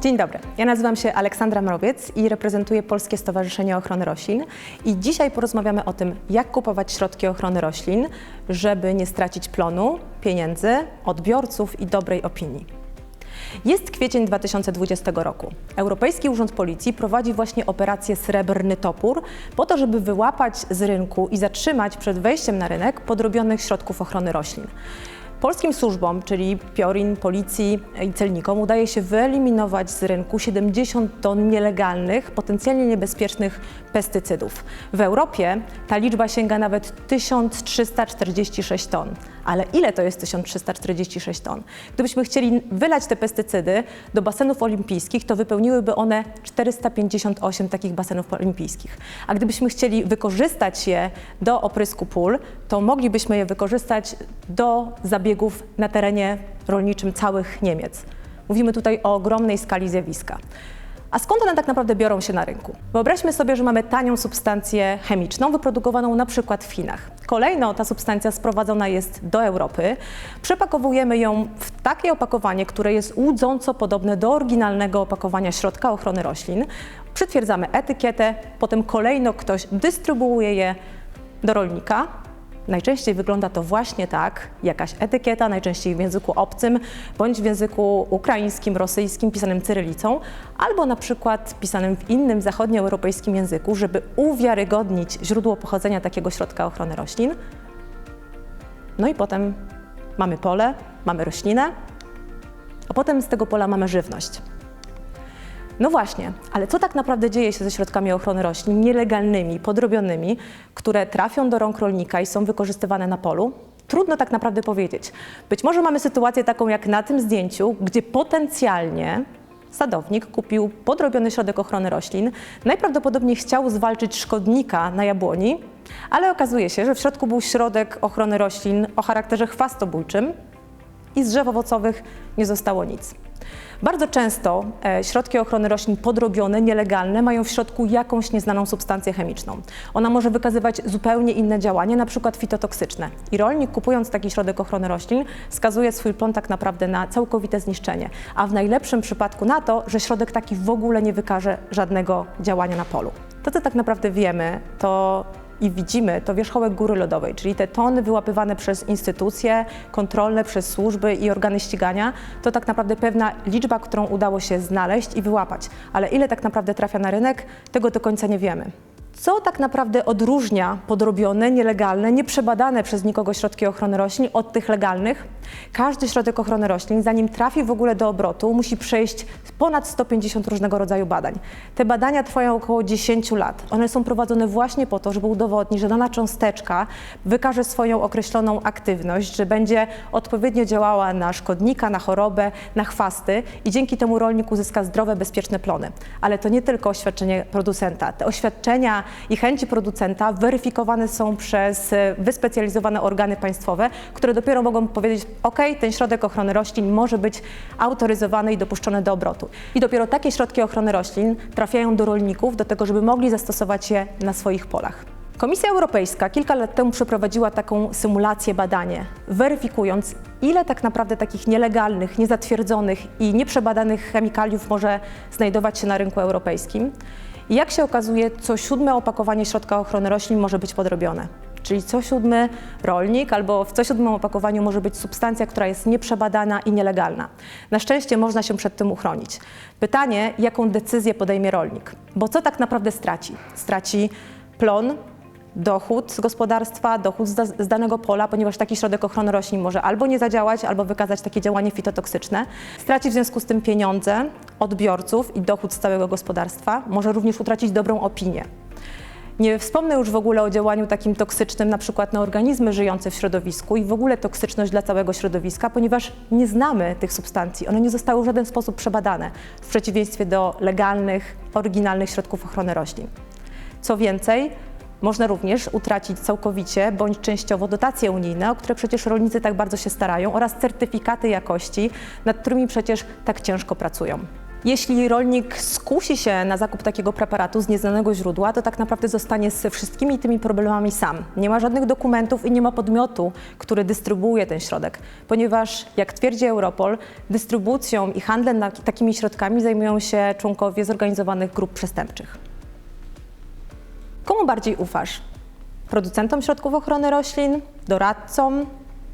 Dzień dobry, ja nazywam się Aleksandra Mrowiec i reprezentuję Polskie Stowarzyszenie Ochrony Roślin. I dzisiaj porozmawiamy o tym, jak kupować środki ochrony roślin, żeby nie stracić plonu, pieniędzy, odbiorców i dobrej opinii. Jest kwiecień 2020 roku. Europejski Urząd Policji prowadzi właśnie operację Srebrny Topór po to, żeby wyłapać z rynku i zatrzymać przed wejściem na rynek podrobionych środków ochrony roślin. Polskim służbom, czyli PIORiN, Policji i celnikom, udaje się wyeliminować z rynku 70 ton nielegalnych, potencjalnie niebezpiecznych pestycydów. W Europie ta liczba sięga nawet 1346 ton. Ale ile to jest 1346 ton? Gdybyśmy chcieli wylać te pestycydy do basenów olimpijskich, to wypełniłyby one 458 takich basenów olimpijskich. A gdybyśmy chcieli wykorzystać je do oprysku pól, to moglibyśmy je wykorzystać do zabiegów na terenie rolniczym całych Niemiec. Mówimy tutaj o ogromnej skali zjawiska. A skąd one tak naprawdę biorą się na rynku? Wyobraźmy sobie, że mamy tanią substancję chemiczną wyprodukowaną na przykład w Chinach. Kolejno ta substancja sprowadzona jest do Europy. Przepakowujemy ją w takie opakowanie, które jest łudząco podobne do oryginalnego opakowania środka ochrony roślin. Przytwierdzamy etykietę, potem kolejno ktoś dystrybuuje je do rolnika. Najczęściej wygląda to właśnie tak, jakaś etykieta, najczęściej w języku obcym, bądź w języku ukraińskim, rosyjskim, pisanym cyrylicą, albo na przykład pisanym w innym zachodnioeuropejskim języku, żeby uwiarygodnić źródło pochodzenia takiego środka ochrony roślin. No i potem mamy pole, mamy roślinę, a potem z tego pola mamy żywność. No właśnie, ale co tak naprawdę dzieje się ze środkami ochrony roślin nielegalnymi, podrobionymi, które trafią do rąk rolnika i są wykorzystywane na polu? Trudno tak naprawdę powiedzieć. Być może mamy sytuację taką jak na tym zdjęciu, gdzie potencjalnie sadownik kupił podrobiony środek ochrony roślin, najprawdopodobniej chciał zwalczyć szkodnika na jabłoni, ale okazuje się, że w środku był środek ochrony roślin o charakterze chwastobójczym i z drzew owocowych nie zostało nic. Bardzo często środki ochrony roślin podrobione, nielegalne, mają w środku jakąś nieznaną substancję chemiczną. Ona może wykazywać zupełnie inne działanie, na przykład fitotoksyczne. I rolnik, kupując taki środek ochrony roślin, skazuje swój plon tak naprawdę na całkowite zniszczenie, a w najlepszym przypadku na to, że środek taki w ogóle nie wykaże żadnego działania na polu. To, co tak naprawdę wiemy, i widzimy, to wierzchołek góry lodowej, czyli te tony wyłapywane przez instytucje kontrolne, przez służby i organy ścigania, to tak naprawdę pewna liczba, którą udało się znaleźć i wyłapać. Ale ile tak naprawdę trafia na rynek, tego do końca nie wiemy. Co tak naprawdę odróżnia podrobione, nielegalne, nieprzebadane przez nikogo środki ochrony roślin od tych legalnych? Każdy środek ochrony roślin, zanim trafi w ogóle do obrotu, musi przejść ponad 150 różnego rodzaju badań. Te badania trwają około 10 lat. One są prowadzone właśnie po to, żeby udowodnić, że dana cząsteczka wykaże swoją określoną aktywność, że będzie odpowiednio działała na szkodnika, na chorobę, na chwasty i dzięki temu rolnik uzyska zdrowe, bezpieczne plony. Ale to nie tylko oświadczenie producenta. Te oświadczenia i chęci producenta weryfikowane są przez wyspecjalizowane organy państwowe, które dopiero mogą powiedzieć: OK, ten środek ochrony roślin może być autoryzowany i dopuszczony do obrotu. I dopiero takie środki ochrony roślin trafiają do rolników do tego, żeby mogli zastosować je na swoich polach. Komisja Europejska kilka lat temu przeprowadziła taką symulację, badanie, weryfikując, ile tak naprawdę takich nielegalnych, niezatwierdzonych i nieprzebadanych chemikaliów może znajdować się na rynku europejskim. I jak się okazuje, co 7. opakowanie środka ochrony roślin może być podrobione. Czyli co 7. rolnik albo w co 7. opakowaniu może być substancja, która jest nieprzebadana i nielegalna. Na szczęście można się przed tym uchronić. Pytanie, jaką decyzję podejmie rolnik? Bo co tak naprawdę straci? Straci plon, dochód z gospodarstwa, dochód z danego pola, ponieważ taki środek ochrony roślin może albo nie zadziałać, albo wykazać takie działanie fitotoksyczne. Straci w związku z tym pieniądze, odbiorców i dochód z całego gospodarstwa. Może również utracić dobrą opinię. Nie wspomnę już w ogóle o działaniu takim toksycznym na przykład na organizmy żyjące w środowisku i w ogóle toksyczność dla całego środowiska, ponieważ nie znamy tych substancji. One nie zostały w żaden sposób przebadane, w przeciwieństwie do legalnych, oryginalnych środków ochrony roślin. Co więcej, można również utracić całkowicie bądź częściowo dotacje unijne, o które przecież rolnicy tak bardzo się starają, oraz certyfikaty jakości, nad którymi przecież tak ciężko pracują. Jeśli rolnik skusi się na zakup takiego preparatu z nieznanego źródła, to tak naprawdę zostanie ze wszystkimi tymi problemami sam. Nie ma żadnych dokumentów i nie ma podmiotu, który dystrybuuje ten środek, ponieważ, jak twierdzi Europol, dystrybucją i handlem takimi środkami zajmują się członkowie zorganizowanych grup przestępczych. Komu bardziej ufasz? Producentom środków ochrony roślin, doradcom,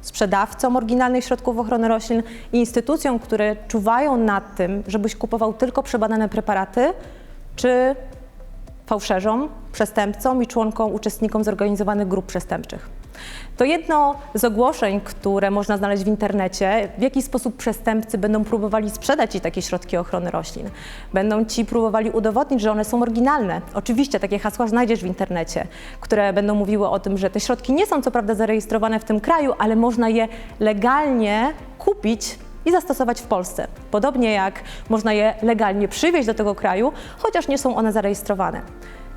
sprzedawcom oryginalnych środków ochrony roślin i instytucjom, które czuwają nad tym, żebyś kupował tylko przebadane preparaty, czy fałszerzom, przestępcom i członkom, uczestnikom zorganizowanych grup przestępczych. To jedno z ogłoszeń, które można znaleźć w internecie, w jaki sposób przestępcy będą próbowali sprzedać Ci takie środki ochrony roślin. Będą Ci próbowali udowodnić, że one są oryginalne. Oczywiście takie hasła znajdziesz w internecie, które będą mówiły o tym, że te środki nie są co prawda zarejestrowane w tym kraju, ale można je legalnie kupić i zastosować w Polsce. Podobnie jak można je legalnie przywieźć do tego kraju, chociaż nie są one zarejestrowane.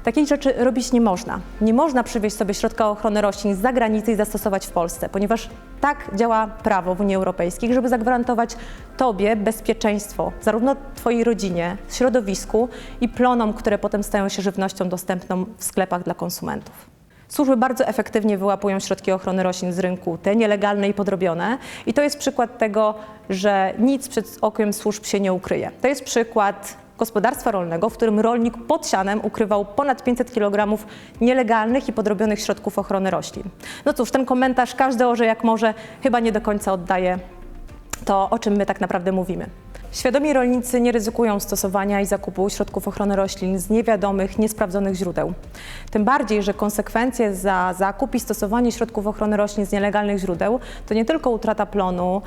Takich rzeczy robić nie można. Nie można przywieźć sobie środka ochrony roślin z zagranicy i zastosować w Polsce, ponieważ tak działa prawo w Unii Europejskiej, żeby zagwarantować Tobie bezpieczeństwo, zarówno Twojej rodzinie, środowisku i plonom, które potem stają się żywnością dostępną w sklepach dla konsumentów. Służby bardzo efektywnie wyłapują środki ochrony roślin z rynku, te nielegalne i podrobione. I to jest przykład tego, że nic przed okiem służb się nie ukryje. To jest przykład gospodarstwa rolnego, w którym rolnik pod sianem ukrywał ponad 500 kg nielegalnych i podrobionych środków ochrony roślin. No cóż, ten komentarz każdy orze jak może chyba nie do końca oddaje to, o czym my tak naprawdę mówimy. Świadomi rolnicy nie ryzykują stosowania i zakupu środków ochrony roślin z niewiadomych, niesprawdzonych źródeł. Tym bardziej, że konsekwencje za zakup i stosowanie środków ochrony roślin z nielegalnych źródeł to nie tylko utrata plonu,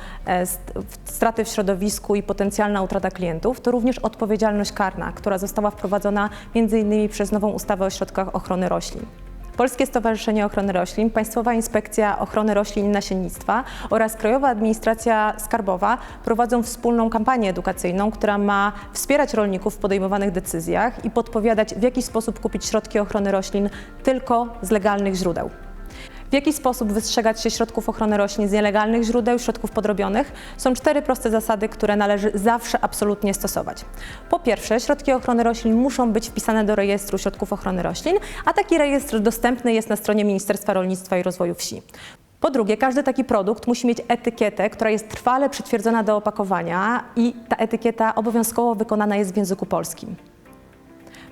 straty w środowisku i potencjalna utrata klientów, to również odpowiedzialność karna, która została wprowadzona m.in. przez nową ustawę o środkach ochrony roślin. Polskie Stowarzyszenie Ochrony Roślin, Państwowa Inspekcja Ochrony Roślin i Nasiennictwa oraz Krajowa Administracja Skarbowa prowadzą wspólną kampanię edukacyjną, która ma wspierać rolników w podejmowanych decyzjach i podpowiadać, w jaki sposób kupić środki ochrony roślin tylko z legalnych źródeł. W jaki sposób wystrzegać się środków ochrony roślin z nielegalnych źródeł, środków podrobionych? Są 4 proste zasady, które należy zawsze absolutnie stosować. Po pierwsze, środki ochrony roślin muszą być wpisane do rejestru środków ochrony roślin, a taki rejestr dostępny jest na stronie Ministerstwa Rolnictwa i Rozwoju Wsi. Po drugie, każdy taki produkt musi mieć etykietę, która jest trwale przytwierdzona do opakowania i ta etykieta obowiązkowo wykonana jest w języku polskim.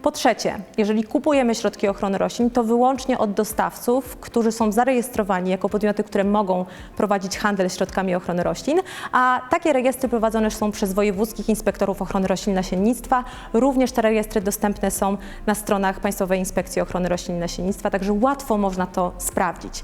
Po trzecie, jeżeli kupujemy środki ochrony roślin, to wyłącznie od dostawców, którzy są zarejestrowani jako podmioty, które mogą prowadzić handel środkami ochrony roślin, a takie rejestry prowadzone są przez wojewódzkich inspektorów ochrony roślin i nasiennictwa. Również te rejestry dostępne są na stronach Państwowej Inspekcji Ochrony Roślin i Nasiennictwa, także łatwo można to sprawdzić.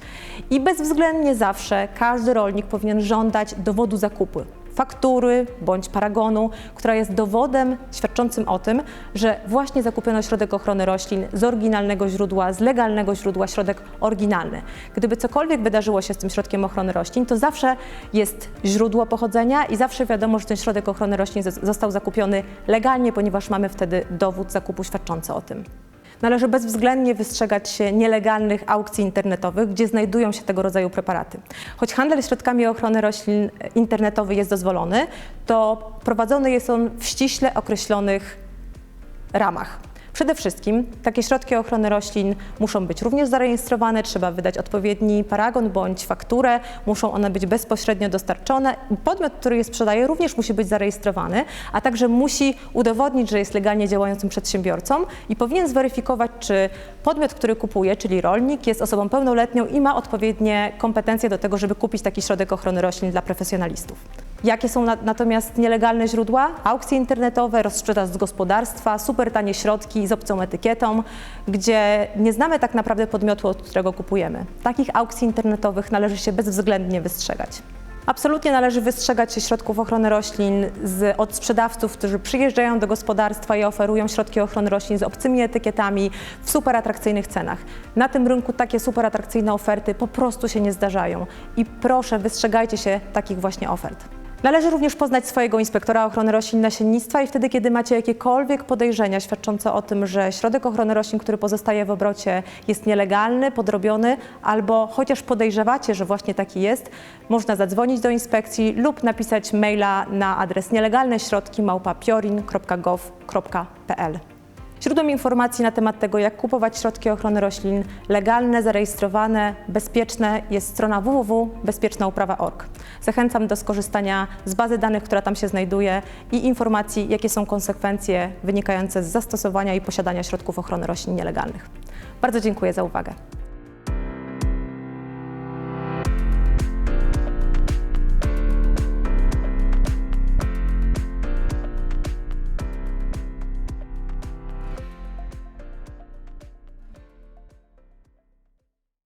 I bezwzględnie zawsze każdy rolnik powinien żądać dowodu zakupu. Faktury bądź paragonu, która jest dowodem świadczącym o tym, że właśnie zakupiono środek ochrony roślin z oryginalnego źródła, z legalnego źródła, środek oryginalny. Gdyby cokolwiek wydarzyło się z tym środkiem ochrony roślin, to zawsze jest źródło pochodzenia i zawsze wiadomo, że ten środek ochrony roślin został zakupiony legalnie, ponieważ mamy wtedy dowód zakupu świadczący o tym. Należy bezwzględnie wystrzegać się nielegalnych aukcji internetowych, gdzie znajdują się tego rodzaju preparaty. Choć handel środkami ochrony roślin internetowy jest dozwolony, to prowadzony jest on w ściśle określonych ramach. Przede wszystkim takie środki ochrony roślin muszą być również zarejestrowane, trzeba wydać odpowiedni paragon bądź fakturę, muszą one być bezpośrednio dostarczone. Podmiot, który je sprzedaje, również musi być zarejestrowany, a także musi udowodnić, że jest legalnie działającym przedsiębiorcą i powinien zweryfikować, czy podmiot, który kupuje, czyli rolnik, jest osobą pełnoletnią i ma odpowiednie kompetencje do tego, żeby kupić taki środek ochrony roślin dla profesjonalistów. Jakie są natomiast nielegalne źródła? Aukcje internetowe, rozsprzedaż z gospodarstwa, super tanie środki z obcą etykietą, gdzie nie znamy tak naprawdę podmiotu, od którego kupujemy. Takich aukcji internetowych należy się bezwzględnie wystrzegać. Absolutnie należy wystrzegać się środków ochrony roślin od sprzedawców, którzy przyjeżdżają do gospodarstwa i oferują środki ochrony roślin z obcymi etykietami w super atrakcyjnych cenach. Na tym rynku takie super atrakcyjne oferty po prostu się nie zdarzają i proszę, wystrzegajcie się takich właśnie ofert. Należy również poznać swojego inspektora ochrony roślin i nasiennictwa i wtedy, kiedy macie jakiekolwiek podejrzenia świadczące o tym, że środek ochrony roślin, który pozostaje w obrocie, jest nielegalny, podrobiony, albo chociaż podejrzewacie, że właśnie taki jest, można zadzwonić do inspekcji lub napisać maila na adres nielegalneśrodki@piorin.gov.pl. Źródłem informacji na temat tego, jak kupować środki ochrony roślin legalne, zarejestrowane, bezpieczne, jest strona www.bezpiecznauprawa.org. Zachęcam do skorzystania z bazy danych, która tam się znajduje i informacji, jakie są konsekwencje wynikające z zastosowania i posiadania środków ochrony roślin nielegalnych. Bardzo dziękuję za uwagę.